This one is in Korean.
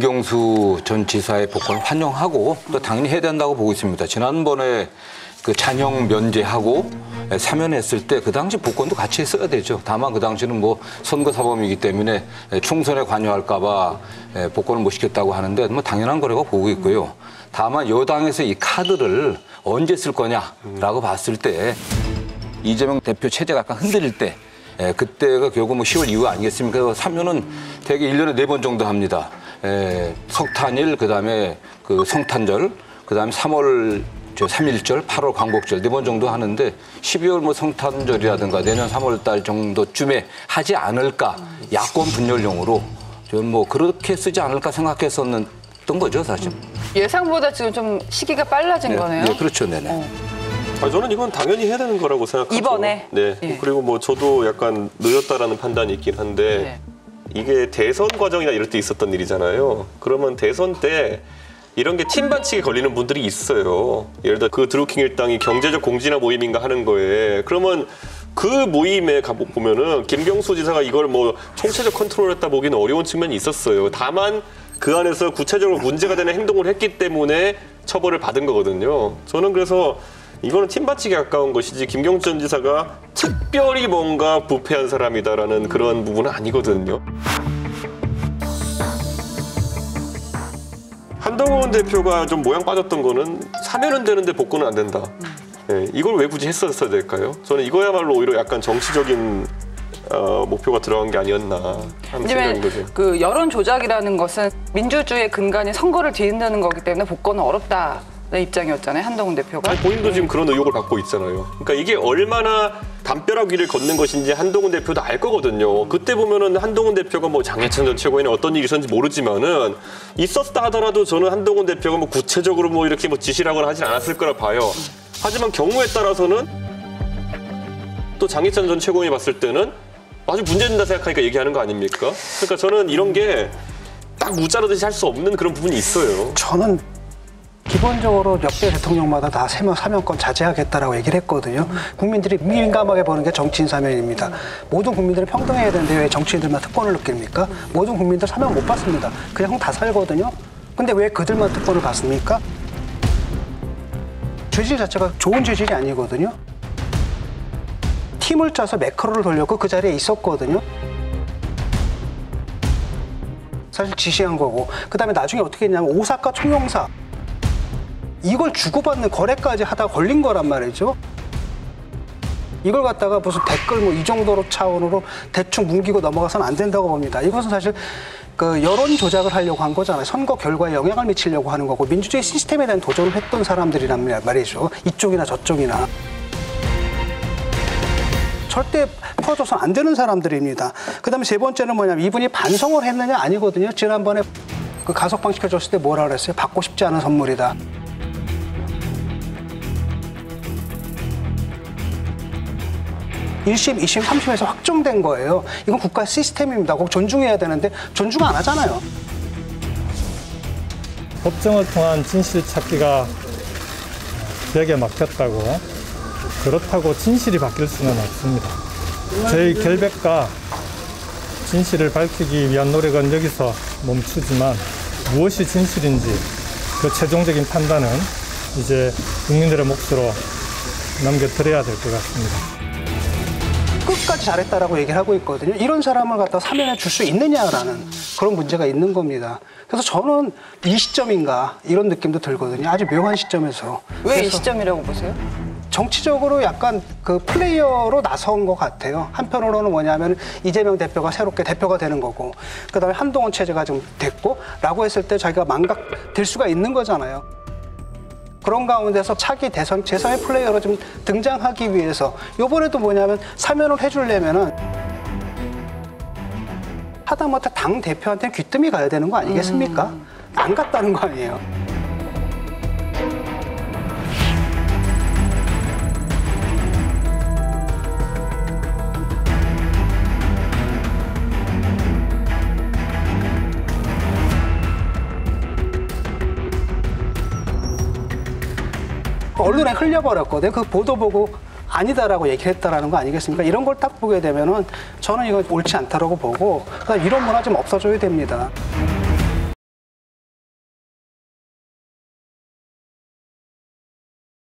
김경수 전 지사의 복권을 환영하고 또 당연히 해야 된다고 보고 있습니다. 지난번에 그 잔영 면제하고 사면했을 때 그 당시 복권도 같이 했어야 되죠. 다만 그 당시는 뭐 선거사범이기 때문에 총선에 관여할까 봐 복권을 못 시켰다고 하는데 뭐 당연한 거라고 보고 있고요. 다만 여당에서 이 카드를 언제 쓸 거냐라고 봤을 때 이재명 대표 체제가 약간 흔들릴 때 그때가 결국 뭐 10월 이후 아니겠습니까? 그래서 사면은 대개 1년에 4번 정도 합니다. 석탄일, 그다음에 그 성탄절, 그다음에 3월 3.1절, 8월 광복절 4번 정도 하는데 12월 뭐 성탄절이라든가 내년 3월 달 정도쯤에 하지 않을까 야권 분열용으로 저는 뭐 그렇게 쓰지 않을까 생각했었던 거죠, 사실. 예상보다 지금 좀 시기가 빨라진 거네요. 네, 그렇죠, 네네. 저는 이건 당연히 해야 되는 거라고 생각하죠. 이번에? 네. 예. 그리고 뭐 저도 약간 늦었다라는 판단이 있긴 한데 이게 대선 과정이나 이럴 때 있었던 일이잖아요. 그러면 대선 때 이런 게 팀 반칙에 걸리는 분들이 있어요. 예를 들어 그 드루킹 일당이 경제적 공진화 모임인가 하는 거에 그러면 그 모임에 보면은 김경수 지사가 이걸 뭐 총체적 컨트롤했다 보기는 어려운 측면이 있었어요. 다만 그 안에서 구체적으로 문제가 되는 행동을 했기 때문에 처벌을 받은 거거든요. 저는 그래서 이거는 팀 반칙에 가까운 것이지 김경수 전 지사가 특별히 뭔가 부패한 사람이다라는 그런 부분은 아니거든요. 한동훈 대표가 좀 모양 빠졌던 거는 사면은 되는데 복권은 안 된다. 네, 이걸 왜 굳이 했었어야 될까요? 저는 이거야말로 오히려 약간 정치적인 목표가 들어간 게 아니었나 하는 생각인 거죠. 그 여론 조작이라는 것은 민주주의의 근간인 선거를 뒤흔드는 거기 때문에 복권은 어렵다. 입장이었잖아요, 한동훈 대표가. 아니, 본인도 지금 그런 의혹을 받고 있잖아요. 그러니까 이게 얼마나 담벼락 위를 걷는 것인지 한동훈 대표도 알 거거든요. 그때 보면은 한동훈 대표가 뭐 장해찬 전 최고위는 어떤 일이 있었는지 모르지만은 있었다 하더라도 저는 한동훈 대표가 뭐 구체적으로 뭐 이렇게 뭐 지시라거나 하진 않았을 거라 봐요. 하지만 경우에 따라서는 또 장해찬 전 최고위원이 봤을 때는 아주 문제된다 생각하니까 얘기하는 거 아닙니까? 그러니까 저는 이런 게 딱 무자르듯이 할 수 없는 그런 부분이 있어요. 저는 기본적으로 역대 대통령마다 다 사면권 자제하겠다라고 얘기를 했거든요. 국민들이 민감하게 보는 게 정치인 사면입니다. 모든 국민들은 평등해야 되는데 왜 정치인들만 특권을 느낍니까? 모든 국민들 사면 못 받습니다. 그냥 다 살거든요. 근데 왜 그들만 특권을 받습니까? 죄질 자체가 좋은 죄질이 아니거든요. 팀을 짜서 매크로를 돌려고 그 자리에 있었거든요. 사실 지시한 거고. 그다음에 나중에 어떻게 했냐면 오사카 총영사. 이걸 주고받는 거래까지 하다 걸린 거란 말이죠. 이걸 갖다가 무슨 댓글 뭐 이 정도로 차원으로 대충 뭉기고 넘어가서는 안 된다고 봅니다. 이것은 사실 그 여론 조작을 하려고 한 거잖아요. 선거 결과에 영향을 미치려고 하는 거고 민주주의 시스템에 대한 도전을 했던 사람들이란 말이죠. 이쪽이나 저쪽이나. 절대 풀어줘서는 안 되는 사람들입니다. 그다음에 세 번째는 뭐냐면 이분이 반성을 했느냐 아니거든요. 지난번에 그 가석방 시켜줬을 때 뭐라 그랬어요? 받고 싶지 않은 선물이다. 1심, 2심, 3심에서 확정된 거예요. 이건 국가 시스템입니다. 꼭 존중해야 되는데 존중 안 하잖아요. 법정을 통한 진실 찾기가 벽에 막혔다고 그렇다고 진실이 바뀔 수는 없습니다. 저희 결백과 진실을 밝히기 위한 노력은 여기서 멈추지만 무엇이 진실인지 그 최종적인 판단은 이제 국민들의 몫으로 넘겨드려야 될 것 같습니다. 끝까지 잘했다라고 얘기를 하고 있거든요. 이런 사람을 갖다 사면해 줄 수 있느냐라는 그런 문제가 있는 겁니다. 그래서 저는 이 시점인가 이런 느낌도 들거든요. 아주 묘한 시점에서. 왜 이 시점이라고 보세요? 정치적으로 약간 그 플레이어로 나선 것 같아요. 한편으로는 뭐냐면 이재명 대표가 새롭게 대표가 되는 거고 그다음에 한동훈 체제가 좀 됐고 라고 했을 때 자기가 망각될 수가 있는 거잖아요. 그런 가운데서 차기 대선 제3의 플레이어로 좀 등장하기 위해서 이번에도 뭐냐면 사면을 해주려면은 하다못해 당 대표한테 귀뜸이 가야 되는 거 아니겠습니까? 안 갔다는 거 아니에요. 언론에 흘려버렸거든요. 그 보도 보고 아니다라고 얘기를 했다라는 거 아니겠습니까? 이런 걸 딱 보게 되면은 저는 이거 옳지 않다라고 보고 이런 문화 좀 없어져야 됩니다.